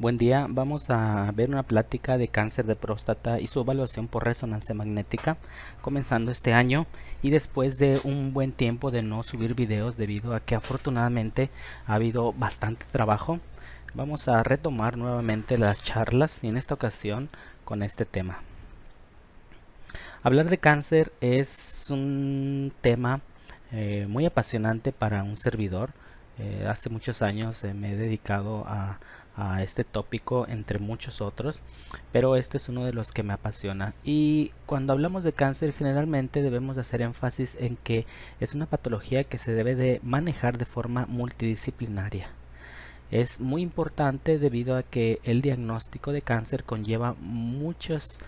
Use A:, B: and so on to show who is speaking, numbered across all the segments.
A: Buen día, vamos a ver una plática de cáncer de próstata y su evaluación por resonancia magnética, comenzando este año y después de un buen tiempo de no subir videos debido a que afortunadamente ha habido bastante trabajo. Vamos a retomar nuevamente las charlas y en esta ocasión con este tema. Hablar de cáncer es un tema muy apasionante para un servidor. Hace muchos años me he dedicado a este tópico entre muchos otros, pero este es uno de los que me apasiona. Y cuando hablamos de cáncer generalmente debemos hacer énfasis en que es una patología que se debe de manejar de forma multidisciplinaria. Es muy importante debido a que el diagnóstico de cáncer conlleva muchas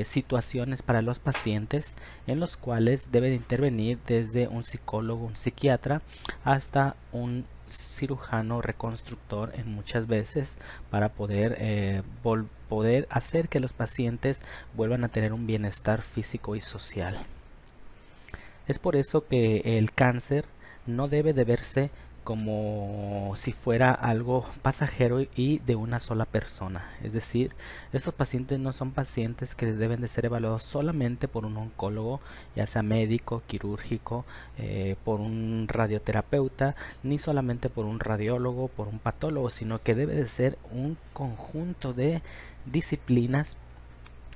A: situaciones para los pacientes en los cuales debe de intervenir desde un psicólogo, un psiquiatra, hasta un cirujano reconstructor en muchas veces para poder hacer que los pacientes vuelvan a tener un bienestar físico y social. Es por eso que el cáncer no debe de verse como si fuera algo pasajero y de una sola persona. Es decir, estos pacientes no son pacientes que deben de ser evaluados solamente por un oncólogo, ya sea médico, quirúrgico, por un radioterapeuta, ni solamente por un radiólogo, por un patólogo, sino que debe de ser un conjunto de disciplinas,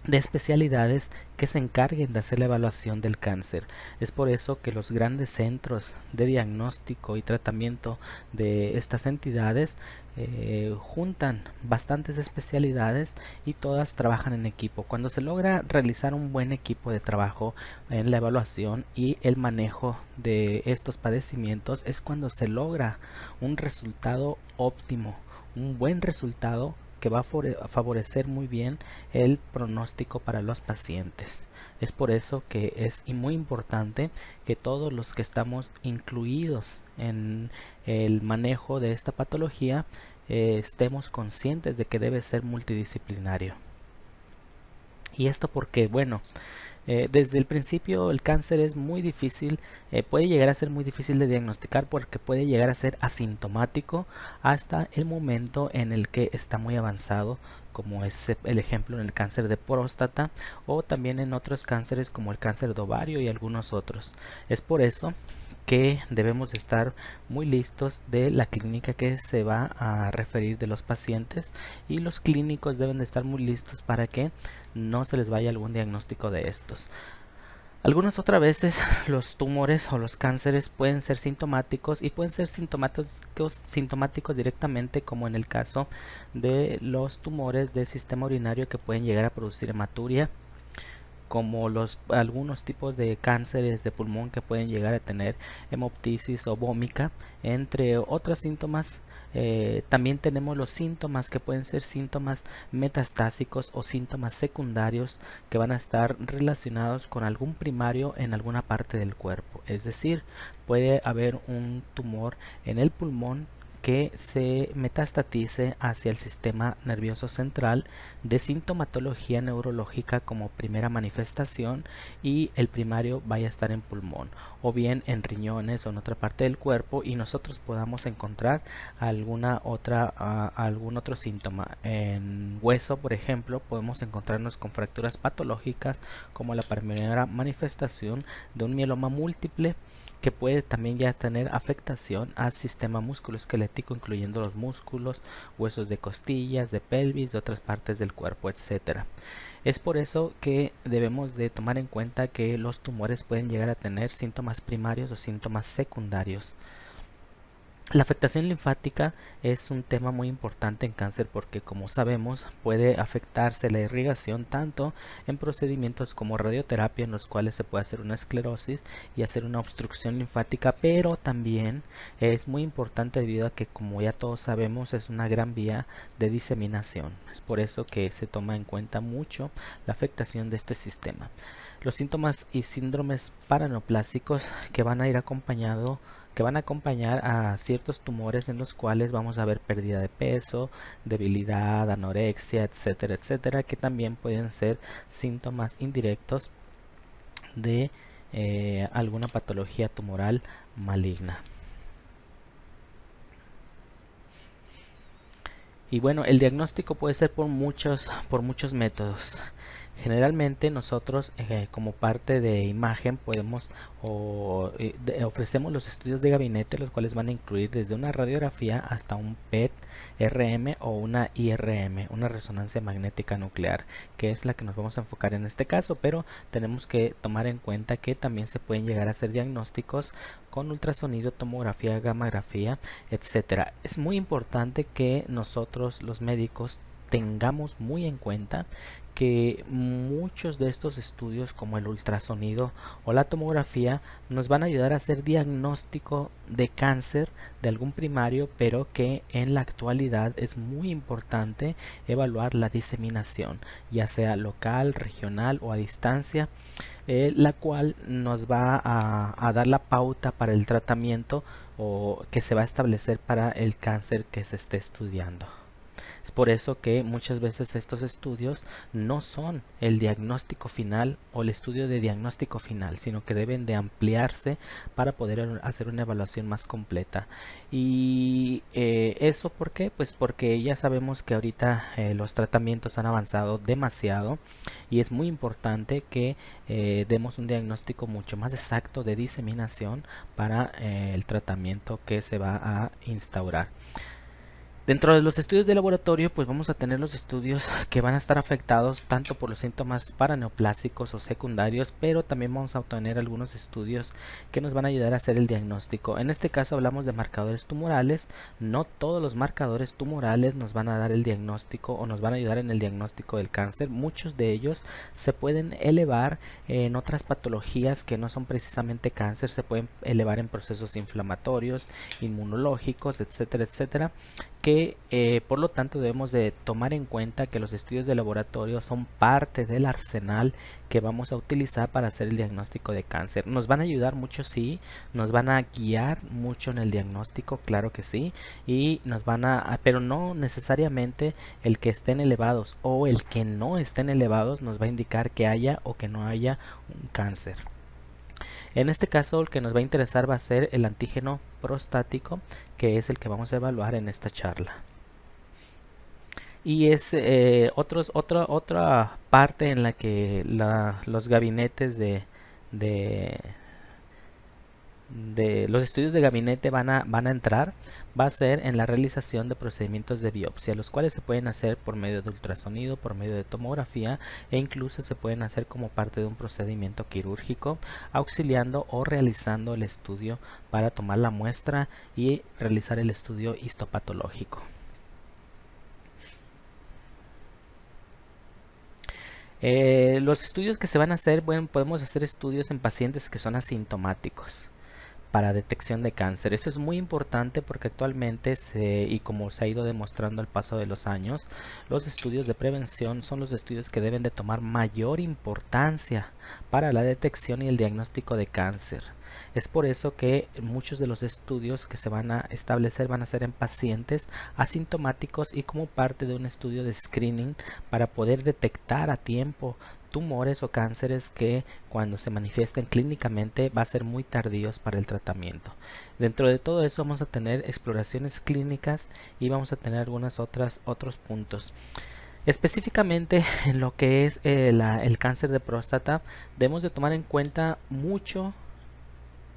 A: de especialidades que se encarguen de hacer la evaluación del cáncer. Es por eso que los grandes centros de diagnóstico y tratamiento de estas entidades juntan bastantes especialidades y todas trabajan en equipo. Cuando se logra realizar un buen equipo de trabajo en la evaluación y el manejo de estos padecimientos es cuando se logra un resultado óptimo, un buen resultado que va a favorecer muy bien el pronóstico para los pacientes. Es por eso que es muy importante que todos los que estamos incluidos en el manejo de esta patología estemos conscientes de que debe ser multidisciplinario. Y esto porque, bueno, desde el principio el cáncer es muy difícil, puede llegar a ser muy difícil de diagnosticar porque puede llegar a ser asintomático hasta el momento en el que está muy avanzado, como es el ejemplo en el cáncer de próstata o también en otros cánceres como el cáncer de ovario y algunos otros. Es por eso que debemos estar muy listos de la clínica que se va a referir de los pacientes y los clínicos deben de estar muy listos para que no se les vaya algún diagnóstico de estos. Algunas otras veces los tumores o los cánceres pueden ser sintomáticos y pueden ser sintomáticos directamente, como en el caso de los tumores del sistema urinario que pueden llegar a producir hematuria, como algunos tipos de cánceres de pulmón que pueden llegar a tener hemoptisis o vómica, entre otros síntomas. También tenemos los síntomas que pueden ser síntomas metastásicos o síntomas secundarios que van a estar relacionados con algún primario en alguna parte del cuerpo. Es decir, puede haber un tumor en el pulmón que se metastatice hacia el sistema nervioso central, de sintomatología neurológica como primera manifestación, y el primario vaya a estar en pulmón o bien en riñones o en otra parte del cuerpo y nosotros podamos encontrar algún otro síntoma. En hueso, por ejemplo, podemos encontrarnos con fracturas patológicas como la primera manifestación de un mieloma múltiple, que puede también ya tener afectación al sistema musculoesquelético, incluyendo los músculos, huesos de costillas, de pelvis, de otras partes del cuerpo, etcétera. Es por eso que debemos de tomar en cuenta que los tumores pueden llegar a tener síntomas primarios o síntomas secundarios. La afectación linfática es un tema muy importante en cáncer porque, como sabemos, puede afectarse la irrigación tanto en procedimientos como radioterapia, en los cuales se puede hacer una esclerosis y hacer una obstrucción linfática, pero también es muy importante debido a que, como ya todos sabemos, es una gran vía de diseminación. Es por eso que se toma en cuenta mucho la afectación de este sistema. Los síntomas y síndromes paraneoplásicos que van a acompañar a ciertos tumores en los cuales vamos a ver pérdida de peso, debilidad, anorexia, etcétera, etcétera, que también pueden ser síntomas indirectos de alguna patología tumoral maligna. Y bueno, el diagnóstico puede ser por muchos métodos. Generalmente nosotros como parte de imagen podemos ofrecemos los estudios de gabinete, los cuales van a incluir desde una radiografía hasta un PET RM o una IRM, una resonancia magnética nuclear, que es la que nos vamos a enfocar en este caso, pero tenemos que tomar en cuenta que también se pueden llegar a hacer diagnósticos con ultrasonido, tomografía, gamografía, etcétera. Es muy importante que nosotros los médicos tengamos muy en cuenta que muchos de estos estudios como el ultrasonido o la tomografía nos van a ayudar a hacer diagnóstico de cáncer de algún primario, pero que en la actualidad es muy importante evaluar la diseminación, ya sea local, regional o a distancia, la cual nos va a dar la pauta para el tratamiento o que se va a establecer para el cáncer que se esté estudiando. Es por eso que muchas veces estos estudios no son el diagnóstico final o el estudio de diagnóstico final, sino que deben de ampliarse para poder hacer una evaluación más completa. Y ¿eso por qué? Pues porque ya sabemos que ahorita los tratamientos han avanzado demasiado y es muy importante que demos un diagnóstico mucho más exacto de diseminación para el tratamiento que se va a instaurar. Dentro de los estudios de laboratorio, pues vamos a tener los estudios que van a estar afectados tanto por los síntomas paraneoplásicos o secundarios, pero también vamos a obtener algunos estudios que nos van a ayudar a hacer el diagnóstico. En este caso hablamos de marcadores tumorales. No todos los marcadores tumorales nos van a dar el diagnóstico o nos van a ayudar en el diagnóstico del cáncer. Muchos de ellos se pueden elevar en otras patologías que no son precisamente cáncer, se pueden elevar en procesos inflamatorios, inmunológicos, etcétera, etcétera, que por lo tanto debemos de tomar en cuenta que los estudios de laboratorio son parte del arsenal que vamos a utilizar para hacer el diagnóstico de cáncer. Nos van a ayudar mucho, sí, nos van a guiar mucho en el diagnóstico, claro que sí, y nos van pero no necesariamente el que estén elevados o el que no estén elevados nos va a indicar que haya o que no haya un cáncer. En este caso el que nos va a interesar va a ser el antígeno prostático, que es el que vamos a evaluar en esta charla. Y es otra parte en la que los gabinetes de los estudios de gabinete van a entrar, va a ser en la realización de procedimientos de biopsia, los cuales se pueden hacer por medio de ultrasonido, por medio de tomografía e incluso se pueden hacer como parte de un procedimiento quirúrgico, auxiliando o realizando el estudio para tomar la muestra y realizar el estudio histopatológico. Los estudios que se van a hacer, bueno, podemos hacer estudios en pacientes que son asintomáticos para detección de cáncer. Eso es muy importante porque actualmente y como se ha ido demostrando al paso de los años, los estudios de prevención son los estudios que deben de tomar mayor importancia para la detección y el diagnóstico de cáncer. Es por eso que muchos de los estudios que se van a establecer van a ser en pacientes asintomáticos y como parte de un estudio de screening para poder detectar a tiempo tumores o cánceres que cuando se manifiesten clínicamente va a ser muy tardíos para el tratamiento. Dentro de todo eso vamos a tener exploraciones clínicas y vamos a tener otros puntos. Específicamente en lo que es el cáncer de próstata, debemos de tomar en cuenta mucho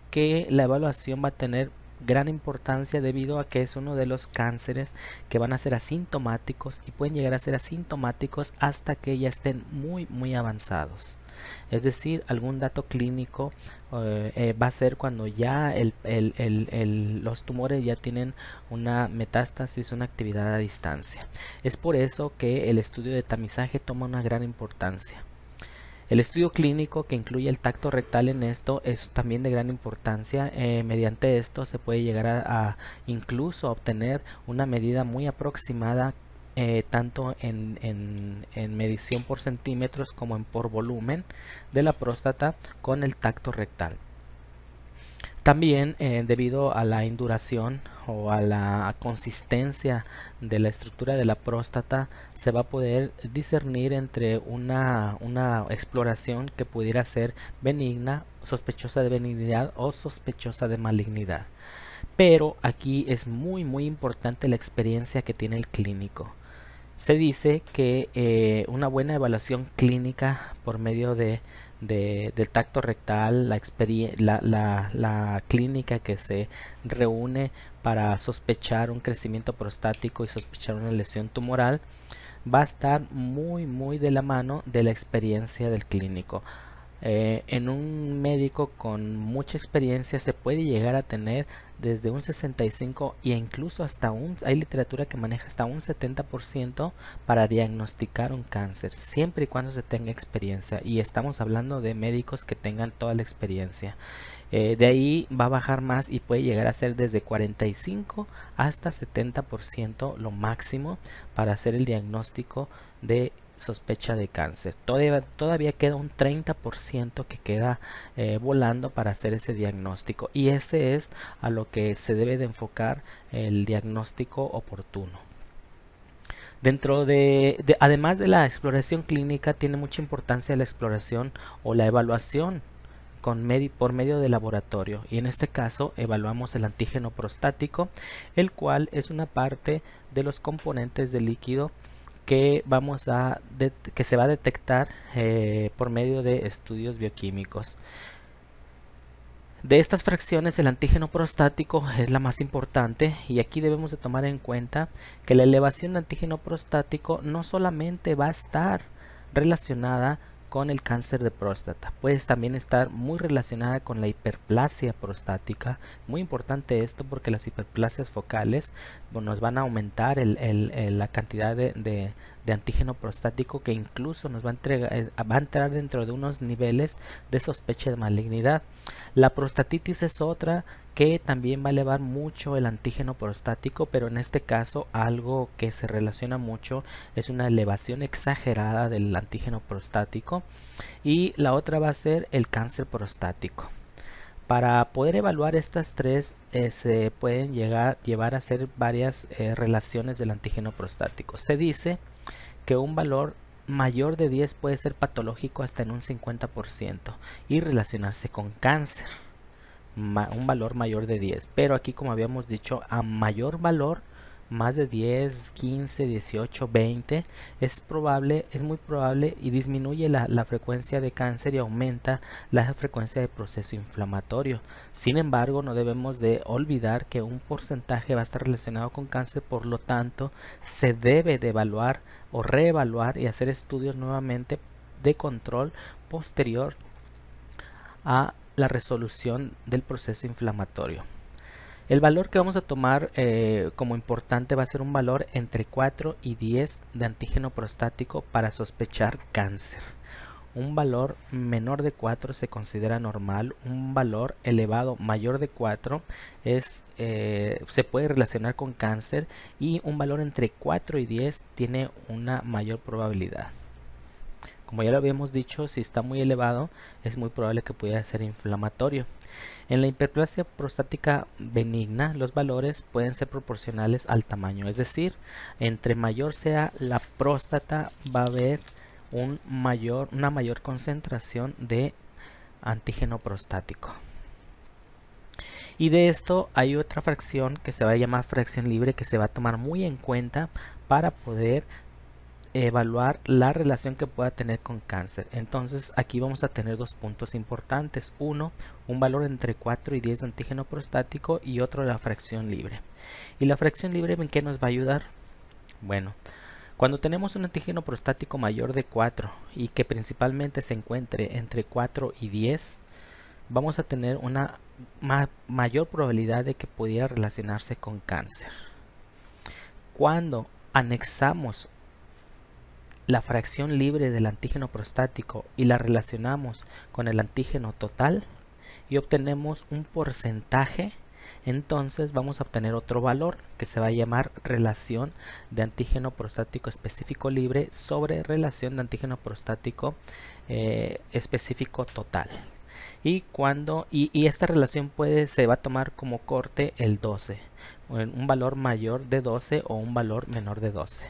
A: que la evaluación va a tener gran importancia debido a que es uno de los cánceres que van a ser asintomáticos y pueden llegar a ser asintomáticos hasta que ya estén muy avanzados. Es decir, algún dato clínico va a ser cuando ya los tumores ya tienen una metástasis, una actividad a distancia. Es por eso que el estudio de tamizaje toma una gran importancia. El estudio clínico que incluye el tacto rectal en esto es también de gran importancia. Mediante esto se puede llegar a incluso obtener una medida muy aproximada tanto en medición por centímetros como por volumen de la próstata con el tacto rectal. También debido a la induración o a la consistencia de la estructura de la próstata se va a poder discernir entre una exploración que pudiera ser benigna, sospechosa de benignidad o sospechosa de malignidad. Pero aquí es muy importante la experiencia que tiene el clínico. Se dice que una buena evaluación clínica por medio del tacto rectal, la clínica que se reúne para sospechar un crecimiento prostático y sospechar una lesión tumoral, va a estar muy de la mano de la experiencia del clínico. En un médico con mucha experiencia se puede llegar a tener desde un 65 e incluso hasta hay literatura que maneja hasta un 70% para diagnosticar un cáncer, siempre y cuando se tenga experiencia, y estamos hablando de médicos que tengan toda la experiencia. De ahí va a bajar más y puede llegar a ser desde 45 hasta 70% lo máximo para hacer el diagnóstico de sospecha de cáncer. Todavía queda un 30% que queda volando para hacer ese diagnóstico, y ese es a lo que se debe de enfocar el diagnóstico oportuno. Además de la exploración clínica, tiene mucha importancia la exploración o la evaluación por medio de laboratorio, y en este caso evaluamos el antígeno prostático, el cual es una parte de los componentes del líquido que se va a detectar por medio de estudios bioquímicos. De estas fracciones, el antígeno prostático es la más importante, y aquí debemos de tomar en cuenta que la elevación de antígeno prostático no solamente va a estar relacionada con el cáncer de próstata, puede también estar muy relacionada con la hiperplasia prostática. Muy importante esto, porque las hiperplasias focales nos van a aumentar la cantidad de antígeno prostático, que incluso nos va a entrar dentro de unos niveles de sospecha de malignidad. La prostatitis es otra que también va a elevar mucho el antígeno prostático, pero en este caso algo que se relaciona mucho es una elevación exagerada del antígeno prostático. Y la otra va a ser el cáncer prostático. Para poder evaluar estas tres se pueden llevar a hacer varias relaciones del antígeno prostático. Se dice que un valor mayor de 10 puede ser patológico hasta en un 50% y relacionarse con cáncer. Un valor mayor de 10, pero aquí, como habíamos dicho, a mayor valor, más de 10, 15, 18, 20, es muy probable, y disminuye la frecuencia de cáncer y aumenta la frecuencia de proceso inflamatorio. Sin embargo, no debemos de olvidar que un porcentaje va a estar relacionado con cáncer, por lo tanto se debe de evaluar o reevaluar y hacer estudios nuevamente de control posterior a la resolución del proceso inflamatorio. El valor que vamos a tomar como importante va a ser un valor entre 4 y 10 de antígeno prostático para sospechar cáncer. Un valor menor de 4 se considera normal. Un valor elevado mayor de 4 se puede relacionar con cáncer, y un valor entre 4 y 10 tiene una mayor probabilidad. Como ya lo habíamos dicho, si está muy elevado es muy probable que pudiera ser inflamatorio. En la hiperplasia prostática benigna, los valores pueden ser proporcionales al tamaño, es decir, entre mayor sea la próstata, va a haber una mayor concentración de antígeno prostático. Y de esto hay otra fracción que se va a llamar fracción libre, que se va a tomar muy en cuenta para poder evaluar la relación que pueda tener con cáncer. Entonces aquí vamos a tener dos puntos importantes: uno, un valor entre 4 y 10 de antígeno prostático, y otro, la fracción libre. ¿Y la fracción libre en qué nos va a ayudar? Bueno, cuando tenemos un antígeno prostático mayor de 4 y que principalmente se encuentre entre 4 y 10, vamos a tener una mayor probabilidad de que pudiera relacionarse con cáncer. Cuando anexamos la fracción libre del antígeno prostático y la relacionamos con el antígeno total y obtenemos un porcentaje, entonces vamos a obtener otro valor que se va a llamar relación de antígeno prostático específico libre sobre relación de antígeno prostático específico total. Y esta relación se va a tomar como corte el 12, un valor mayor de 12 o un valor menor de 12.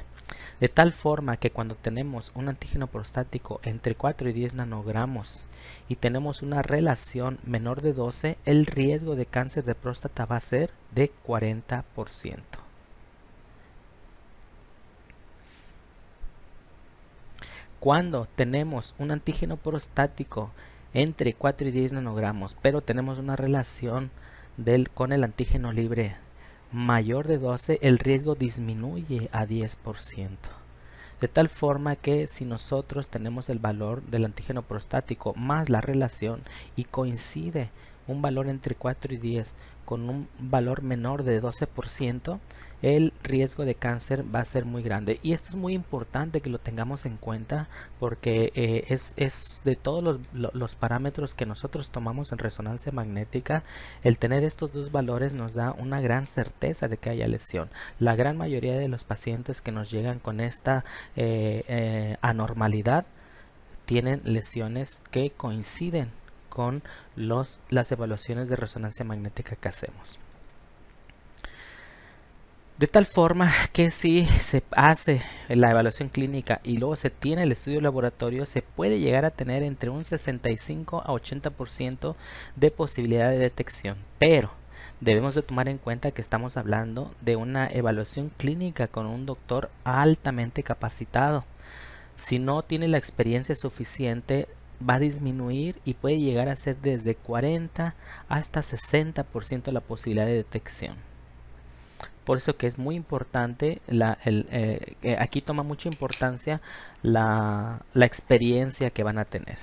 A: De tal forma que cuando tenemos un antígeno prostático entre 4 y 10 nanogramos y tenemos una relación menor de 12, el riesgo de cáncer de próstata va a ser de 40%. Cuando tenemos un antígeno prostático entre 4 y 10 nanogramos, pero tenemos una relación con el antígeno libre mayor de 12, el riesgo disminuye a 10%. De tal forma que si nosotros tenemos el valor del antígeno prostático más la relación y coincide un valor entre 4 y 10 con un valor menor de 12%, el riesgo de cáncer va a ser muy grande. Y esto es muy importante que lo tengamos en cuenta porque es de todos los parámetros que nosotros tomamos en resonancia magnética, el tener estos dos valores nos da una gran certeza de que haya lesión. La gran mayoría de los pacientes que nos llegan con esta anormalidad tienen lesiones que coinciden con las evaluaciones de resonancia magnética que hacemos. De tal forma que si se hace la evaluación clínica y luego se tiene el estudio laboratorio, se puede llegar a tener entre un 65 a 80% de posibilidad de detección. Pero debemos de tomar en cuenta que estamos hablando de una evaluación clínica con un doctor altamente capacitado. Si no tiene la experiencia suficiente, va a disminuir y puede llegar a ser desde 40 hasta 60% la posibilidad de detección. Por eso que es muy importante, aquí toma mucha importancia la experiencia que van a tener.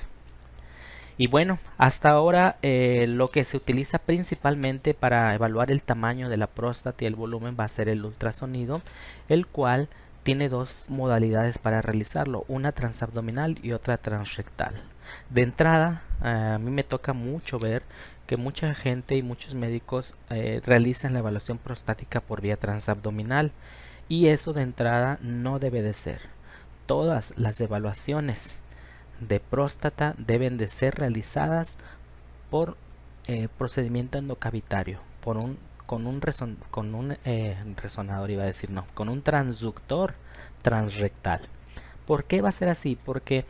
A: Y bueno, hasta ahora lo que se utiliza principalmente para evaluar el tamaño de la próstata y el volumen va a ser el ultrasonido, el cual tiene dos modalidades para realizarlo, una transabdominal y otra transrectal. De entrada, a mí me toca mucho ver que mucha gente y muchos médicos realizan la evaluación prostática por vía transabdominal, y eso de entrada no debe de ser. Todas las evaluaciones de próstata deben de ser realizadas por procedimiento endocavitario, con un resonador, iba a decir, no, con un transductor transrectal. ¿Por qué va a ser así? Porque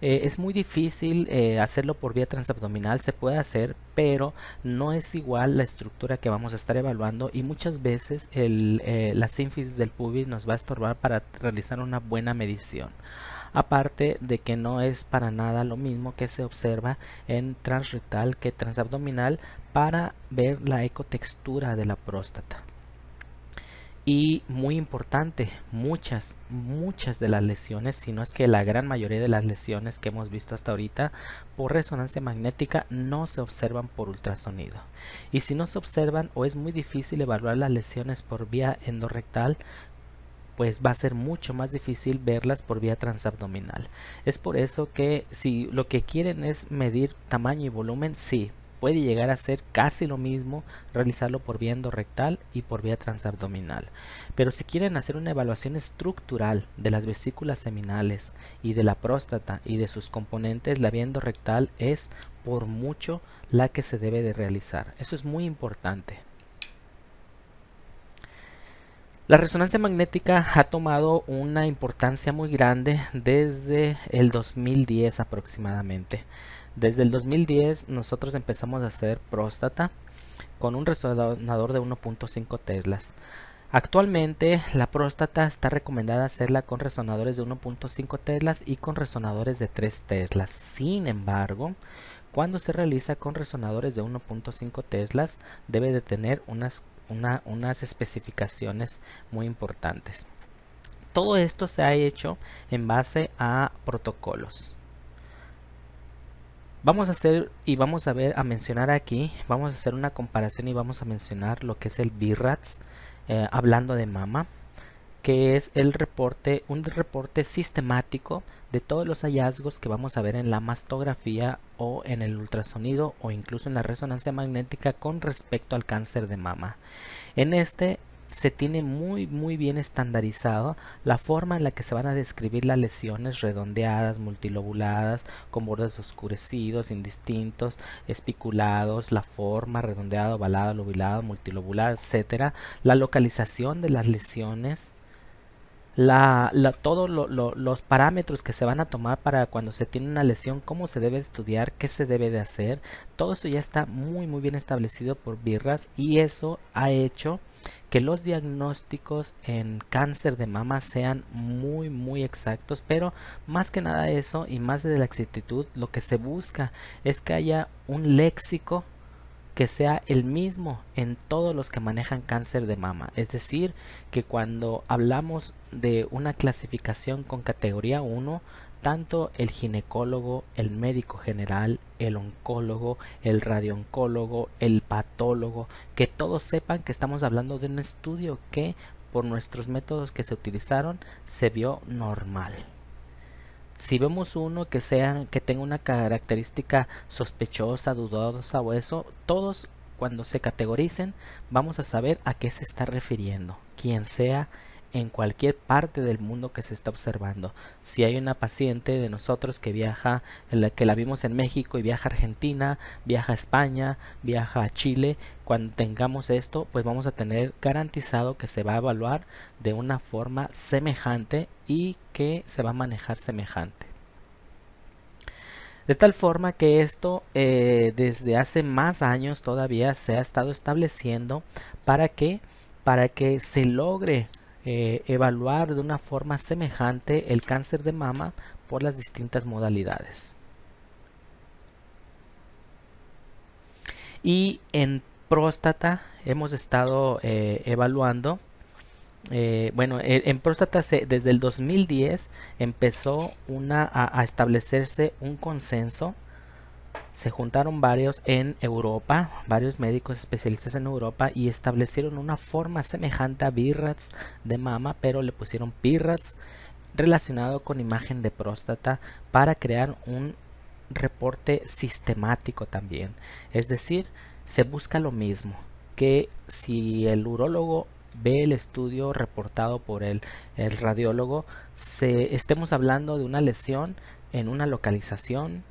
A: es muy difícil hacerlo por vía transabdominal. Se puede hacer, pero no es igual la estructura que vamos a estar evaluando, y muchas veces la sínfisis del pubis nos va a estorbar para realizar una buena medición. Aparte de que no es para nada lo mismo que se observa en transrectal que transabdominal para ver la ecotextura de la próstata. Y muy importante, muchas de las lesiones, si no es que la gran mayoría de las lesiones que hemos visto hasta ahorita por resonancia magnética no se observan por ultrasonido. Y si no se observan o es muy difícil evaluar las lesiones por vía endorrectal, pues va a ser mucho más difícil verlas por vía transabdominal. Es por eso que si lo que quieren es medir tamaño y volumen, sí, puede llegar a ser casi lo mismo realizarlo por vía endorrectal y por vía transabdominal. Pero si quieren hacer una evaluación estructural de las vesículas seminales y de la próstata y de sus componentes, la vía endorrectal es por mucho la que se debe de realizar. Eso es muy importante. La resonancia magnética ha tomado una importancia muy grande desde el 2010 aproximadamente. Desde el 2010 nosotros empezamos a hacer próstata con un resonador de 1.5 teslas. Actualmente la próstata está recomendada hacerla con resonadores de 1.5 teslas y con resonadores de 3 teslas. Sin embargo, cuando se realiza con resonadores de 1.5 teslas debe de tener unas especificaciones muy importantes. Todo esto se ha hecho en base a protocolos. Vamos a hacer y vamos a mencionar aquí, vamos a hacer una comparación y vamos a mencionar lo que es el BIRADS, hablando de mama, que es un reporte sistemático de todos los hallazgos que vamos a ver en la mastografía o en el ultrasonido o incluso en la resonancia magnética con respecto al cáncer de mama. En este se tiene muy bien estandarizado la forma en la que se van a describir las lesiones redondeadas, multilobuladas, con bordes oscurecidos, indistintos, espiculados, la forma redondeada, ovalada, lobulada, multilobulada, etcétera, la localización de las lesiones, todos los parámetros que se van a tomar para cuando se tiene una lesión, cómo se debe estudiar, qué se debe de hacer, todo eso ya está muy bien establecido por BI-RADS, y eso ha hecho que los diagnósticos en cáncer de mama sean muy exactos. Pero más que nada eso, y más de la exactitud, lo que se busca es que haya un léxico que sea el mismo en todos los que manejan cáncer de mama. Es decir, que cuando hablamos de una clasificación con categoría 1, tanto el ginecólogo, el médico general, el oncólogo, el radiooncólogo, el patólogo, que todos sepan que estamos hablando de un estudio que por nuestros métodos que se utilizaron se vio normal. Si vemos uno que tenga una característica sospechosa, dudosa o eso, todos cuando se categoricen vamos a saber a qué se está refiriendo, quien sea, en cualquier parte del mundo que se está observando. Si hay una paciente de nosotros que viaja, que la vimos en México y viaja a Argentina, viaja a España, viaja a Chile, cuando tengamos esto, pues vamos a tener garantizado que se va a evaluar de una forma semejante y que se va a manejar semejante. De tal forma que esto desde hace más años todavía se ha estado estableciendo para que se logre evaluar de una forma semejante el cáncer de mama por las distintas modalidades. Y en próstata hemos estado evaluando. Bueno, en próstata desde el 2010 empezó a establecerse un consenso. Se juntaron varios en Europa, varios médicos especialistas en Europa, y establecieron una forma semejante a BI-RADS de mama, pero le pusieron PI-RADS relacionado con imagen de próstata para crear un reporte sistemático también. Es decir, se busca lo mismo, que si el urólogo ve el estudio reportado por el radiólogo, estemos hablando de una lesión en una localización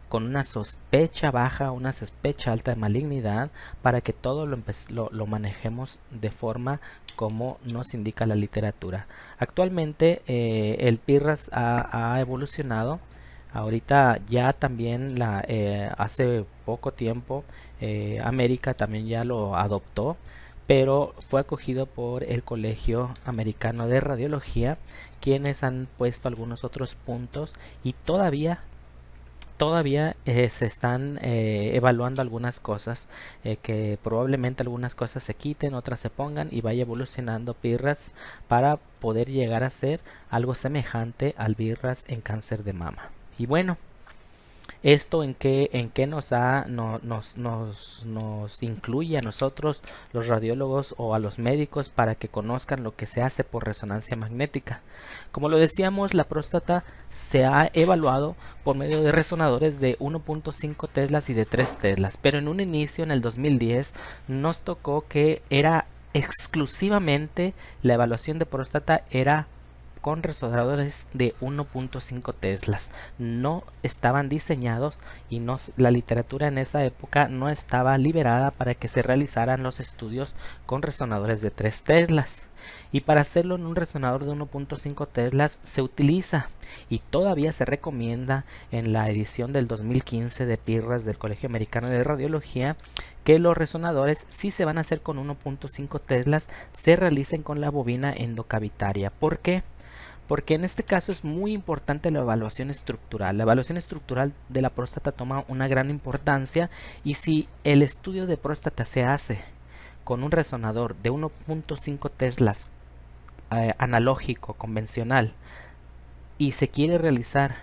A: con una sospecha baja, una sospecha alta de malignidad, para que todo lo manejemos de forma como nos indica la literatura. Actualmente el PI-RADS ha evolucionado. Ahorita ya también hace poco tiempo América también ya lo adoptó, pero fue acogido por el Colegio Americano de Radiología, quienes han puesto algunos otros puntos, y todavía se están evaluando algunas cosas, que probablemente algunas cosas se quiten, otras se pongan, y vaya evolucionando PI-RADS para poder llegar a ser algo semejante al BI-RADS en cáncer de mama. Y bueno, esto en qué nos incluye a nosotros los radiólogos o a los médicos para que conozcan lo que se hace por resonancia magnética. Como lo decíamos, la próstata se ha evaluado por medio de resonadores de 1.5 teslas y de 3 teslas, pero en un inicio, en el 2010, nos tocó que era exclusivamente la evaluación de próstata era con resonadores de 1.5 teslas. No estaban diseñados, y la literatura en esa época no estaba liberada para que se realizaran los estudios con resonadores de 3 teslas. Y para hacerlo en un resonador de 1.5 teslas se utiliza, y todavía se recomienda en la edición del 2015 de PI-RADS del Colegio Americano de Radiología, que los resonadores, si se van a hacer con 1.5 teslas, se realicen con la bobina endocavitaria. ¿Por qué? Porque en este caso es muy importante la evaluación estructural. La evaluación estructural de la próstata toma una gran importancia, y si el estudio de próstata se hace con un resonador de 1.5 teslas analógico convencional, y se quiere realizar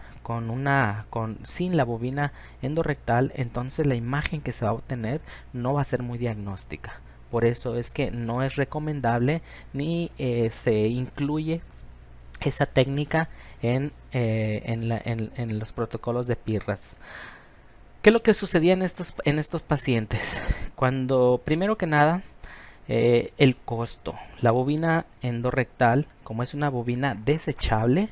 A: sin la bobina endorrectal, entonces la imagen que se va a obtener no va a ser muy diagnóstica. Por eso es que no es recomendable ni se incluye esa técnica en los protocolos de PI-RADS. ¿Qué es lo que sucedía en estos pacientes? Cuando, primero que nada, el costo. La bobina endorrectal, como es una bobina desechable,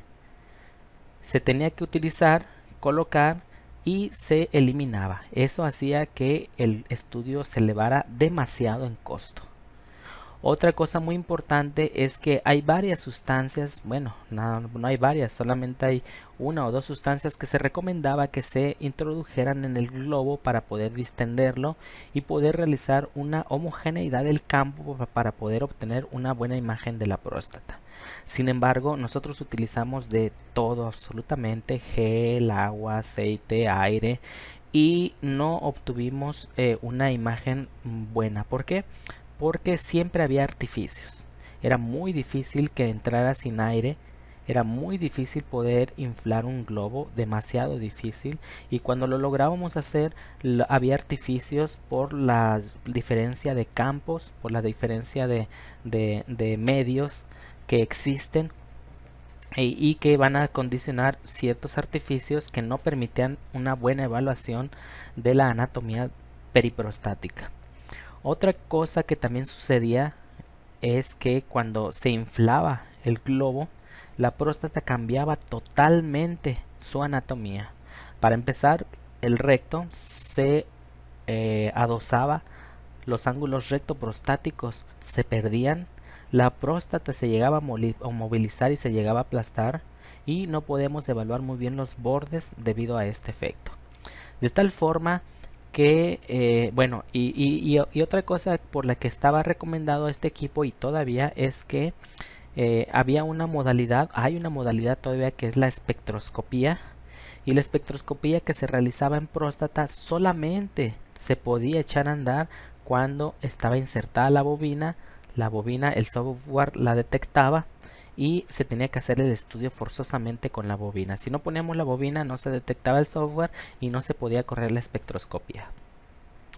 A: se tenía que utilizar, colocar, y se eliminaba. Eso hacía que el estudio se elevara demasiado en costo. Otra cosa muy importante es que hay varias sustancias, bueno, no hay varias, solamente hay una o dos sustancias que se recomendaba que se introdujeran en el globo para poder distenderlo y poder realizar una homogeneidad del campo para poder obtener una buena imagen de la próstata. Sin embargo, nosotros utilizamos de todo absolutamente: gel, agua, aceite, aire, y no obtuvimos una imagen buena. ¿Por qué? Porque siempre había artificios. Era muy difícil que entrara sin aire, era muy difícil poder inflar un globo, demasiado difícil, y cuando lo lográbamos hacer había artificios por la diferencia de campos, por la diferencia de medios que existen y que van a condicionar ciertos artificios que no permitían una buena evaluación de la anatomía periprostática. Otra cosa que también sucedía es que cuando se inflaba el globo, la próstata cambiaba totalmente su anatomía. Para empezar, el recto se adosaba, los ángulos rectoprostáticos se perdían, la próstata se llegaba a movilizar y se llegaba a aplastar, y no podemos evaluar muy bien los bordes debido a este efecto. De tal forma que, bueno, y otra cosa por la que estaba recomendado este equipo y todavía es que había una modalidad, hay una modalidad todavía, que es la espectroscopía, y la espectroscopía que se realizaba en próstata solamente se podía echar a andar cuando estaba insertada la bobina, el software la detectaba y se tenía que hacer el estudio forzosamente con la bobina. Si no poníamos la bobina, no se detectaba el software y no se podía correr la espectroscopia,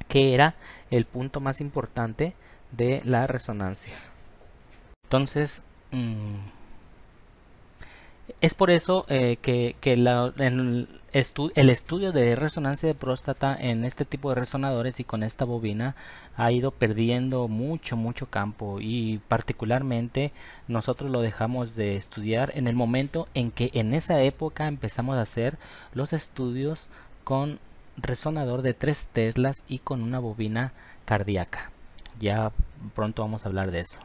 A: que era el punto más importante de la resonancia. Entonces, es por eso que el estudio de resonancia de próstata en este tipo de resonadores y con esta bobina ha ido perdiendo mucho campo, y particularmente nosotros lo dejamos de estudiar en el momento en que en esa época empezamos a hacer los estudios con resonador de 3 teslas y con una bobina cardíaca. Ya pronto vamos a hablar de eso.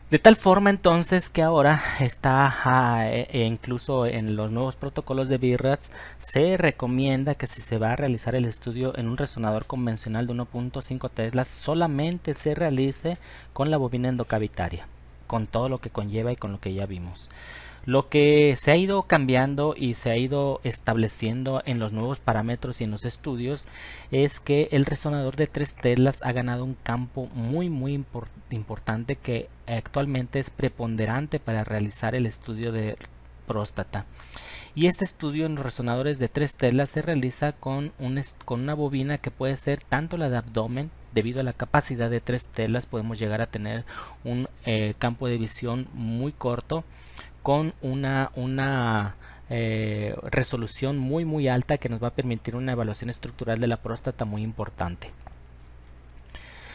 A: De tal forma entonces que ahora está incluso en los nuevos protocolos de VIRADS se recomienda que si se va a realizar el estudio en un resonador convencional de 1.5 teslas solamente se realice con la bobina endocavitaria, con todo lo que conlleva y con lo que ya vimos. Lo que se ha ido cambiando y se ha ido estableciendo en los nuevos parámetros y en los estudios es que el resonador de 3 teslas ha ganado un campo muy importante, que actualmente es preponderante para realizar el estudio de próstata. Y este estudio en los resonadores de 3 teslas se realiza con una bobina que puede ser tanto la de abdomen. Debido a la capacidad de 3 teslas podemos llegar a tener un campo de visión muy corto, con una resolución muy alta, que nos va a permitir una evaluación estructural de la próstata muy importante.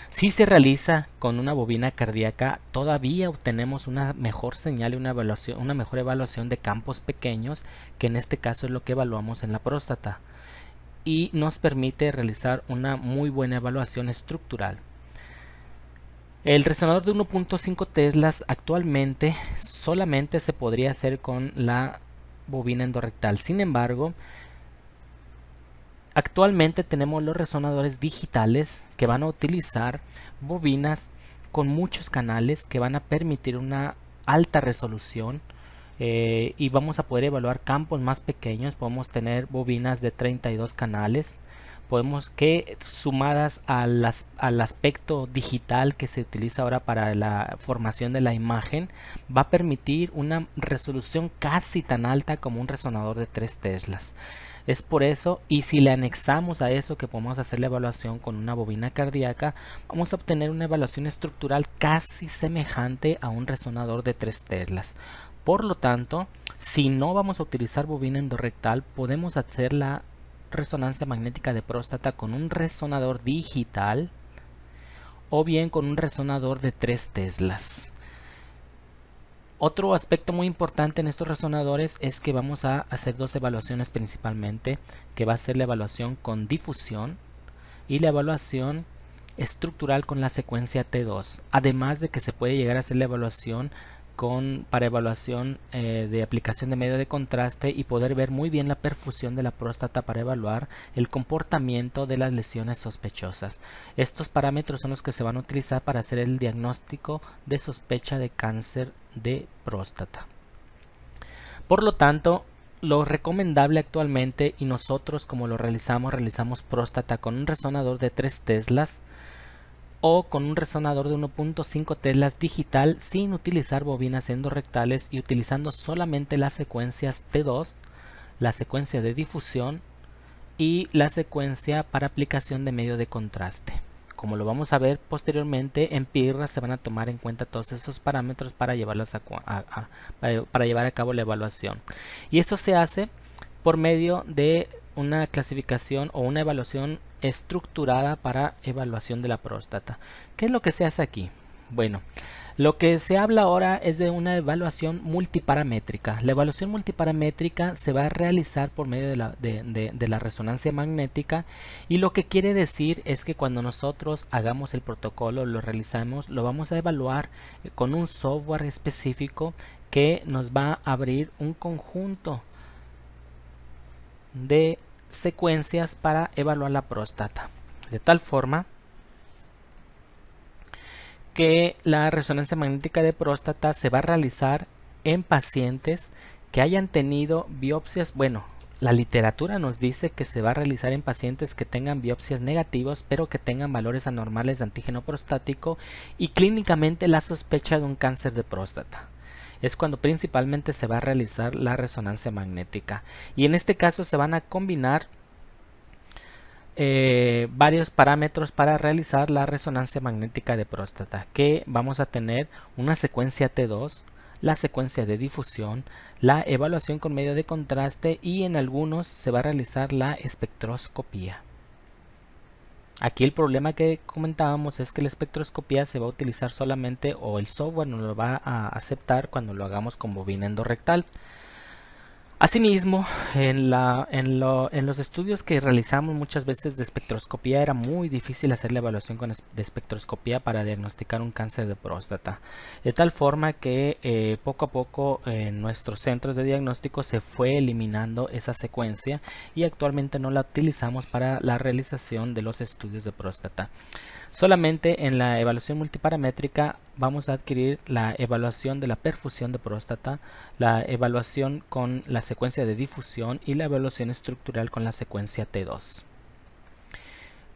A: Si se realiza con una bobina cardíaca, todavía obtenemos una mejor señal y una mejor evaluación de campos pequeños, que en este caso es lo que evaluamos en la próstata, y nos permite realizar una muy buena evaluación estructural. El resonador de 1.5 teslas actualmente solamente se podría hacer con la bobina endorrectal. Sin embargo, actualmente tenemos los resonadores digitales que van a utilizar bobinas con muchos canales, que van a permitir una alta resolución, y vamos a poder evaluar campos más pequeños. Podemos tener bobinas de 32 canales. Podemos que, sumadas al aspecto digital que se utiliza ahora para la formación de la imagen, va a permitir una resolución casi tan alta como un resonador de 3 teslas. Es por eso, y si le anexamos a eso que podemos hacer la evaluación con una bobina cardíaca, vamos a obtener una evaluación estructural casi semejante a un resonador de 3 teslas. Por lo tanto, si no vamos a utilizar bobina endorrectal, podemos hacer la resonancia magnética de próstata con un resonador digital o bien con un resonador de 3 teslas. Otro aspecto muy importante en estos resonadores es que vamos a hacer 2 evaluaciones principalmente, que va a ser la evaluación con difusión y la evaluación estructural con la secuencia T2, además de que se puede llegar a hacer la evaluación para evaluación de aplicación de medio de contraste y poder ver muy bien la perfusión de la próstata para evaluar el comportamiento de las lesiones sospechosas. Estos parámetros son los que se van a utilizar para hacer el diagnóstico de sospecha de cáncer de próstata. Por lo tanto, lo recomendable actualmente, y nosotros como lo realizamos próstata con un resonador de 3 teslas o con un resonador de 1.5 teslas digital sin utilizar bobinas endorectales y utilizando solamente las secuencias T2, la secuencia de difusión y la secuencia para aplicación de medio de contraste. Como lo vamos a ver posteriormente, en PIRA se van a tomar en cuenta todos esos parámetros para llevar a cabo la evaluación. Y eso se hace por medio de una clasificación o una evaluación estructurada para evaluación de la próstata. ¿Qué es lo que se hace aquí? Bueno, lo que se habla ahora es de una evaluación multiparamétrica. La evaluación multiparamétrica se va a realizar por medio de la resonancia magnética, y lo que quiere decir es que cuando nosotros hagamos el protocolo, lo realizamos, lo vamos a evaluar con un software específico que nos va a abrir un conjunto de secuencias para evaluar la próstata, de tal forma que la resonancia magnética de próstata se va a realizar en pacientes que hayan tenido biopsias. Bueno, la literatura nos dice que se va a realizar en pacientes que tengan biopsias negativas, pero que tengan valores anormales de antígeno prostático y clínicamente la sospecha de un cáncer de próstata. Es cuando principalmente se va a realizar la resonancia magnética, y en este caso se van a combinar varios parámetros para realizar la resonancia magnética de próstata, que vamos a tener una secuencia T2, la secuencia de difusión, la evaluación con medio de contraste, y en algunos se va a realizar la espectroscopía. Aquí el problema que comentábamos es que la espectroscopía se va a utilizar solamente, o el software no lo va a aceptar cuando lo hagamos con bobina endorectal. Asimismo, en los estudios que realizamos muchas veces de espectroscopía era muy difícil hacer la evaluación de espectroscopía para diagnosticar un cáncer de próstata, de tal forma que poco a poco en nuestros centros de diagnóstico se fue eliminando esa secuencia, y actualmente no la utilizamos para la realización de los estudios de próstata. Solamente en la evaluación multiparamétrica vamos a adquirir la evaluación de la perfusión de próstata, la evaluación con la secuencia de difusión y la evaluación estructural con la secuencia T2.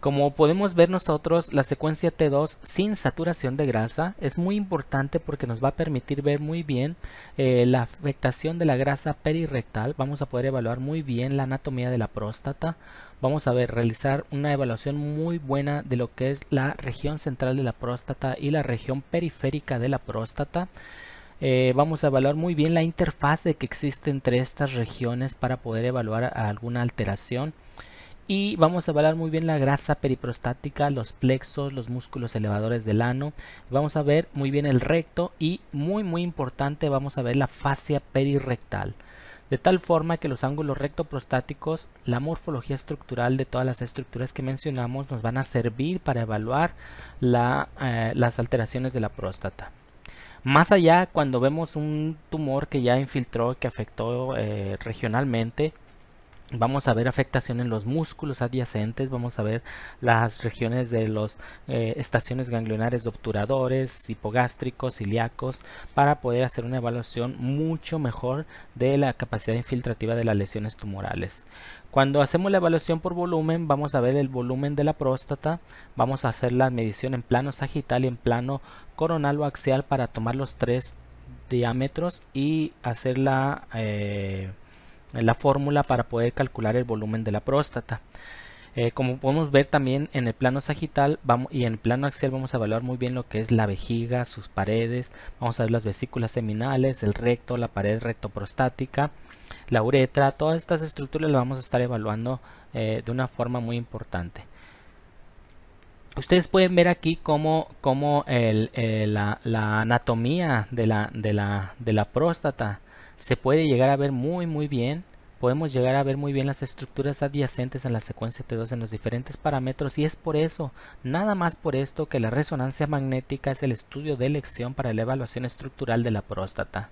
A: Como podemos ver nosotros, la secuencia T2 sin saturación de grasa es muy importante porque nos va a permitir ver muy bien la afectación de la grasa perirectal. Vamos a poder evaluar muy bien la anatomía de la próstata. Vamos a realizar una evaluación muy buena de lo que es la región central de la próstata y la región periférica de la próstata. Vamos a evaluar muy bien la interfase que existe entre estas regiones para poder evaluar alguna alteración. Y vamos a evaluar muy bien la grasa periprostática, los plexos, los músculos elevadores del ano. Vamos a ver muy bien el recto y, muy importante, vamos a ver la fascia perirectal. De tal forma que los ángulos rectoprostáticos, la morfología estructural de todas las estructuras que mencionamos, nos van a servir para evaluar las alteraciones de la próstata. Más allá, cuando vemos un tumor que ya infiltró, que afectó regionalmente, vamos a ver afectación en los músculos adyacentes, vamos a ver las regiones de los estaciones ganglionares de obturadores, hipogástricos, ilíacos, para poder hacer una evaluación mucho mejor de la capacidad infiltrativa de las lesiones tumorales. Cuando hacemos la evaluación por volumen, vamos a ver el volumen de la próstata, vamos a hacer la medición en plano sagital y en plano coronal o axial para tomar los 3 diámetros y hacer la fórmula para poder calcular el volumen de la próstata. Como podemos ver también en el plano sagital y en el plano axial, vamos a evaluar muy bien lo que es la vejiga, sus paredes, vamos a ver las vesículas seminales, el recto, la pared rectoprostática, la uretra. Todas estas estructuras las vamos a estar evaluando de una forma muy importante. Ustedes pueden ver aquí cómo la anatomía de la próstata se puede llegar a ver muy bien podemos llegar a ver muy bien las estructuras adyacentes en la secuencia T2 en los diferentes parámetros, y es por eso, nada más por esto, que la resonancia magnética es el estudio de elección para la evaluación estructural de la próstata.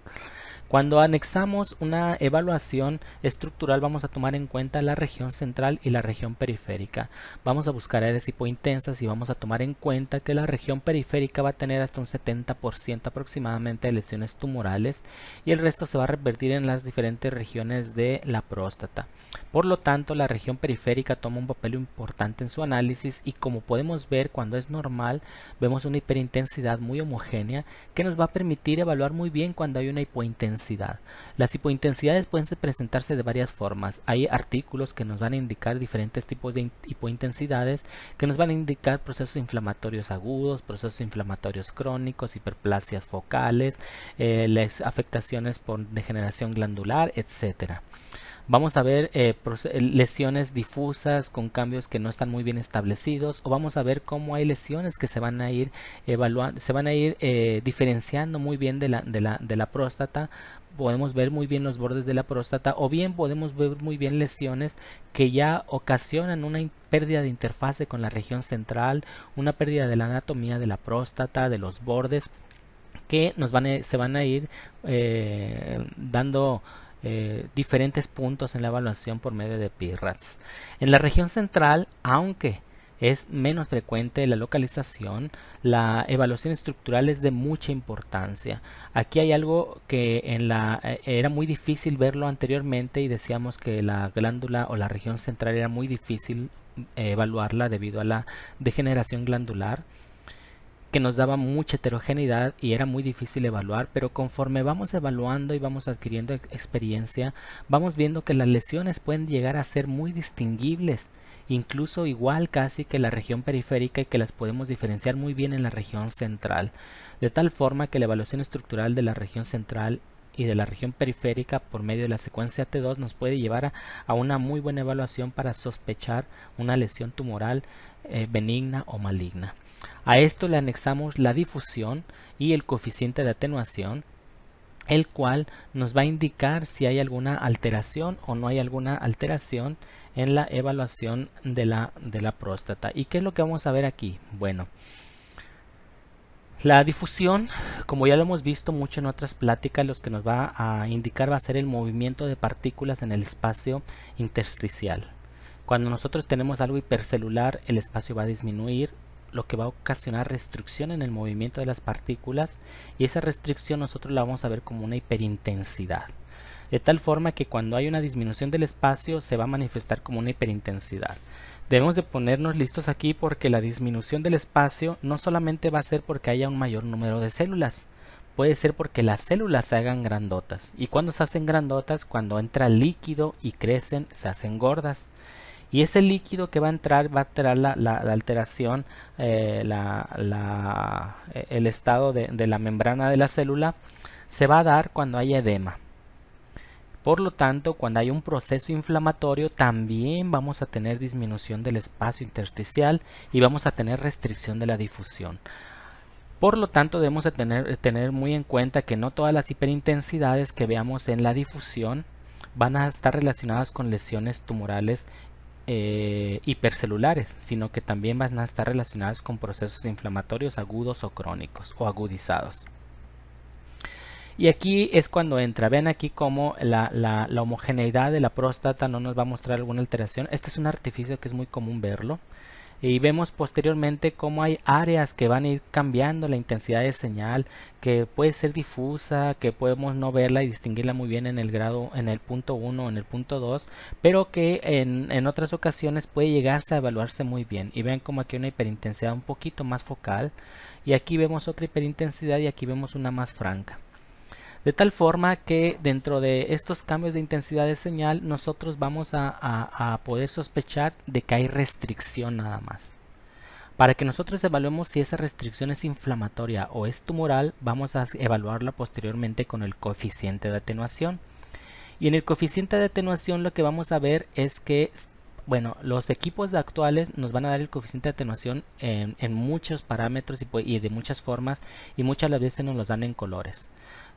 A: Cuando anexamos una evaluación estructural, vamos a tomar en cuenta la región central y la región periférica. Vamos a buscar áreas hipointensas y vamos a tomar en cuenta que la región periférica va a tener hasta un 70% aproximadamente de lesiones tumorales, y el resto se va a revertir en las diferentes regiones de la próstata. Por lo tanto, la región periférica toma un papel importante en su análisis, y como podemos ver, cuando es normal, vemos una hiperintensidad muy homogénea que nos va a permitir evaluar muy bien cuando hay una hipointensidad. Las hipointensidades pueden presentarse de varias formas. Hay artículos que nos van a indicar diferentes tipos de hipointensidades, que nos van a indicar procesos inflamatorios agudos, procesos inflamatorios crónicos, hiperplasias focales, las afectaciones por degeneración glandular, etcétera. Vamos a ver lesiones difusas con cambios que no están muy bien establecidos, o vamos a ver cómo hay lesiones que se van a ir evaluando, se van a ir diferenciando muy bien de la próstata. Podemos ver muy bien los bordes de la próstata, o bien podemos ver muy bien lesiones que ya ocasionan una pérdida de interfase con la región central, una pérdida de la anatomía de la próstata, de los bordes, que se van a ir dando diferentes puntos en la evaluación por medio de PIRADS. En la región central, aunque es menos frecuente la localización, la evaluación estructural es de mucha importancia. Aquí hay algo que era muy difícil verlo anteriormente, y decíamos que la glándula o la región central era muy difícil evaluarla debido a la degeneración glandular, que nos daba mucha heterogeneidad y era muy difícil evaluar, pero conforme vamos evaluando y vamos adquiriendo experiencia, vamos viendo que las lesiones pueden llegar a ser muy distinguibles, incluso igual casi que la región periférica, y que las podemos diferenciar muy bien en la región central, de tal forma que la evaluación estructural de la región central y de la región periférica por medio de la secuencia T2 nos puede llevar a una muy buena evaluación para sospechar una lesión tumoral benigna o maligna. A esto le anexamos la difusión y el coeficiente de atenuación, el cual nos va a indicar si hay alguna alteración o no hay alguna alteración en la evaluación de la próstata. ¿Y qué es lo que vamos a ver aquí? Bueno, la difusión, como ya lo hemos visto mucho en otras pláticas, lo que nos va a indicar va a ser el movimiento de partículas en el espacio intersticial. Cuando nosotros tenemos algo hipercelular, el espacio va a disminuir, lo que va a ocasionar restricción en el movimiento de las partículas, y esa restricción nosotros la vamos a ver como una hiperintensidad, de tal forma que cuando hay una disminución del espacio se va a manifestar como una hiperintensidad. Debemos de ponernos listos aquí, porque la disminución del espacio no solamente va a ser porque haya un mayor número de células, puede ser porque las células se hagan grandotas, y cuando se hacen grandotas, cuando entra líquido y crecen, se hacen gordas. Y ese líquido que va a entrar va a traer la alteración, el estado de la membrana de la célula, se va a dar cuando hay edema. Por lo tanto, cuando hay un proceso inflamatorio, también vamos a tener disminución del espacio intersticial y vamos a tener restricción de la difusión. Por lo tanto, debemos tener muy en cuenta que no todas las hiperintensidades que veamos en la difusión van a estar relacionadas con lesiones tumorales hipercelulares, sino que también van a estar relacionadas con procesos inflamatorios agudos o crónicos o agudizados. Y aquí es cuando entra, ven aquí como la homogeneidad de la próstata no nos va a mostrar alguna alteración. Este es un artificio que es muy común verlo. Y vemos posteriormente cómo hay áreas que van a ir cambiando la intensidad de señal, que puede ser difusa, que podemos no verla y distinguirla muy bien en el grado, en el punto 1 o en el punto 2, pero que en otras ocasiones puede llegarse a evaluarse muy bien. Y ven como aquí una hiperintensidad un poquito más focal, y aquí vemos otra hiperintensidad, y aquí vemos una más franca. De tal forma que dentro de estos cambios de intensidad de señal nosotros vamos a poder sospechar de que hay restricción nada más. Para que nosotros evaluemos si esa restricción es inflamatoria o es tumoral, vamos a evaluarla posteriormente con el coeficiente de atenuación. Y en el coeficiente de atenuación lo que vamos a ver es que, bueno, los equipos actuales nos van a dar el coeficiente de atenuación en muchos parámetros y de muchas formas, y muchas veces nos los dan en colores.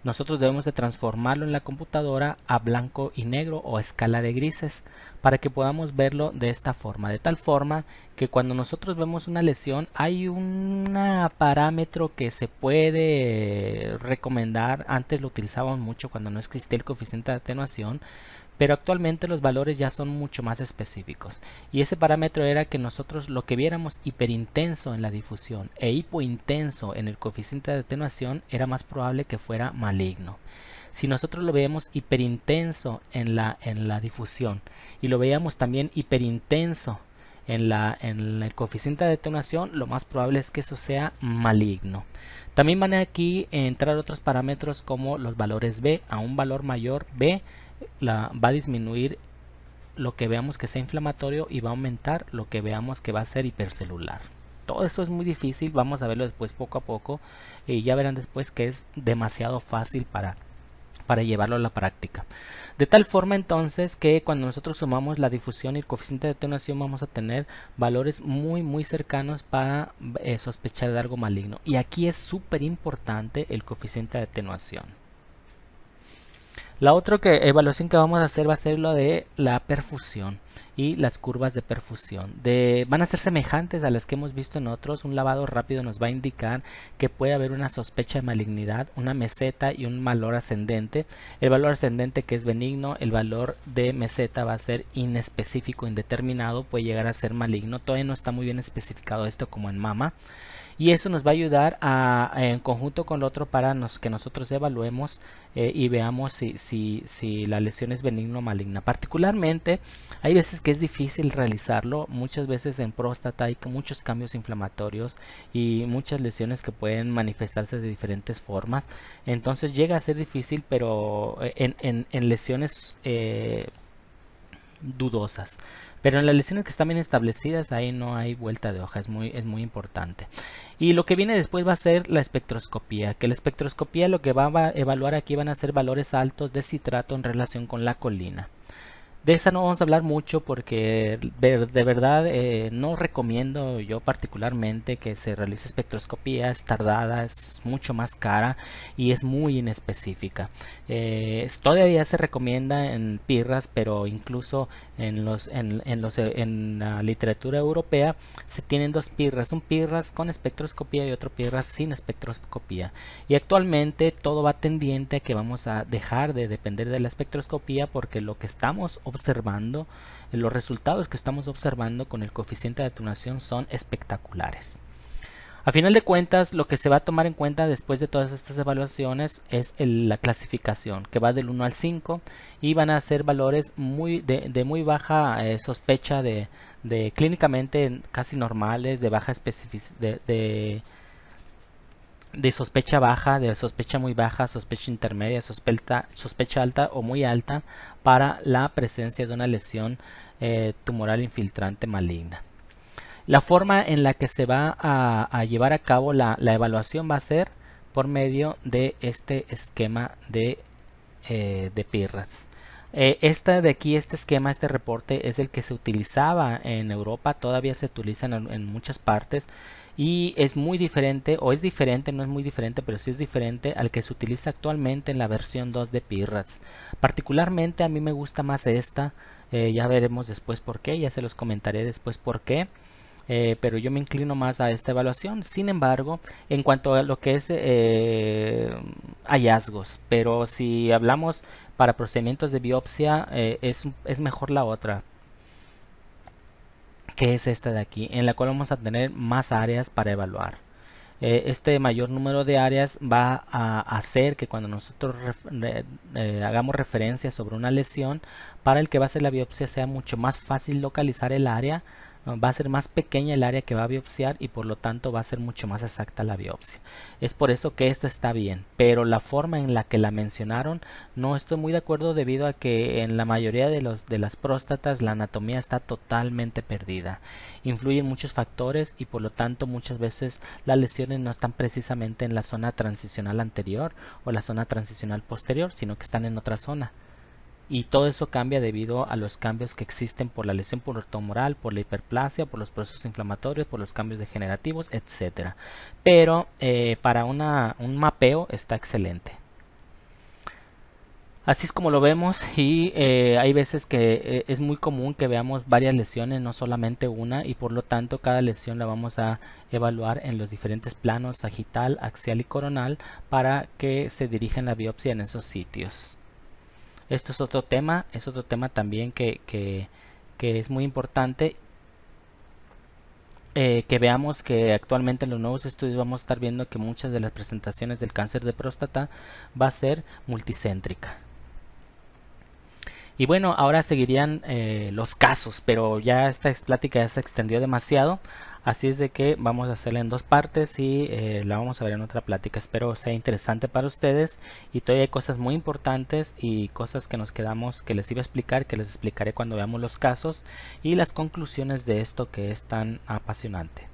A: nosotros debemos de transformarlo en la computadora a blanco y negro o a escala de grises para que podamos verlo de esta forma, de tal forma que cuando nosotros vemos una lesión hay un parámetro que se puede recomendar. Antes lo utilizábamos mucho cuando no existía el coeficiente de atenuación, pero actualmente los valores ya son mucho más específicos, y ese parámetro era que nosotros lo que viéramos hiperintenso en la difusión e hipointenso en el coeficiente de atenuación era más probable que fuera maligno. Si nosotros lo veíamos hiperintenso en la difusión y lo veíamos también hiperintenso en el coeficiente de atenuación, lo más probable es que eso sea maligno. También van aquí a entrar otros parámetros como los valores B. A un valor mayor B va a disminuir lo que veamos que sea inflamatorio y va a aumentar lo que veamos que va a ser hipercelular. Todo esto es muy difícil, vamos a verlo después poco a poco, y ya verán después que es demasiado fácil para llevarlo a la práctica. De tal forma entonces que cuando nosotros sumamos la difusión y el coeficiente de atenuación vamos a tener valores muy cercanos para sospechar de algo maligno. Y aquí es súper importante el coeficiente de atenuación. La otra evaluación que vamos a hacer va a ser lo de la perfusión y las curvas de perfusión. Van a ser semejantes a las que hemos visto en otros. Un lavado rápido nos va a indicar que puede haber una sospecha de malignidad, una meseta y un valor ascendente. El valor ascendente, que es benigno, el valor de meseta va a ser inespecífico, indeterminado, puede llegar a ser maligno. Todavía no está muy bien especificado esto como en mama. Y eso nos va a ayudar en conjunto con lo otro para que nosotros evaluemos y veamos si la lesión es benigna o maligna. Particularmente hay veces que es difícil realizarlo. Muchas veces en próstata hay muchos cambios inflamatorios y muchas lesiones que pueden manifestarse de diferentes formas. Entonces llega a ser difícil, pero en lesiones dudosas. Pero en las lesiones que están bien establecidas, ahí no hay vuelta de hoja, es muy importante. Y lo que viene después va a ser la espectroscopía, que la espectroscopía lo que va a evaluar aquí van a ser valores altos de citrato en relación con la colina. De esa no vamos a hablar mucho porque de verdad no recomiendo yo particularmente que se realice espectroscopía. Es tardada, es mucho más cara y es muy inespecífica. Todavía se recomienda en PIRRAS, pero incluso en la literatura europea se tienen dos PIRRAS, un PIRRAS con espectroscopía y otro PIRRAS sin espectroscopía. Y actualmente todo va tendiente a que vamos a dejar de depender de la espectroscopía, porque lo que estamos observando, los resultados que estamos observando con el coeficiente de atenuación son espectaculares. A final de cuentas, lo que se va a tomar en cuenta después de todas estas evaluaciones es la clasificación, que va del 1 al 5, y van a ser valores de muy baja sospecha, de clínicamente casi normales, de baja especificidad, de sospecha baja, de sospecha muy baja, sospecha intermedia, sospecha alta o muy alta para la presencia de una lesión tumoral infiltrante maligna. La forma en la que se va a llevar a cabo la evaluación va a ser por medio de este esquema de PIRRAS. De aquí, este esquema, este reporte es el que se utilizaba en Europa, todavía se utiliza en muchas partes, y es muy diferente, o es diferente, no es muy diferente, pero sí es diferente al que se utiliza actualmente en la versión 2 de PIRRAS. Particularmente a mí me gusta más esta, ya veremos después por qué, ya se los comentaré después por qué. Pero yo me inclino más a esta evaluación. Sin embargo, en cuanto a lo que es hallazgos, pero si hablamos para procedimientos de biopsia, es mejor la otra, que es esta de aquí, en la cual vamos a tener más áreas para evaluar. Este mayor número de áreas va a hacer que cuando nosotros hagamos referencia sobre una lesión, para el que va a hacer la biopsia sea mucho más fácil localizar el área. Va a ser más pequeña el área que va a biopsiar y por lo tanto va a ser mucho más exacta la biopsia. Es por eso que esta está bien, pero la forma en la que la mencionaron no estoy muy de acuerdo, debido a que en la mayoría de las próstatas la anatomía está totalmente perdida. Influyen muchos factores y por lo tanto muchas veces las lesiones no están precisamente en la zona transicional anterior o la zona transicional posterior, sino que están en otra zona. Y todo eso cambia debido a los cambios que existen por la lesión tumoral, por la hiperplasia, por los procesos inflamatorios, por los cambios degenerativos, etc. Pero para un mapeo está excelente. Así es como lo vemos y hay veces que es muy común que veamos varias lesiones, no solamente una, y por lo tanto cada lesión la vamos a evaluar en los diferentes planos sagital, axial y coronal para que se dirijan la biopsia en esos sitios. Esto es otro tema también que es muy importante, que veamos que actualmente en los nuevos estudios vamos a estar viendo que muchas de las presentaciones del cáncer de próstata va a ser multicéntrica. Y bueno, ahora seguirían los casos, pero ya esta plática ya se extendió demasiado, así es de que vamos a hacerla en dos partes y la vamos a ver en otra plática. Espero sea interesante para ustedes y todavía hay cosas muy importantes y cosas que nos quedamos, que les iba a explicar, que les explicaré cuando veamos los casos y las conclusiones de esto que es tan apasionante.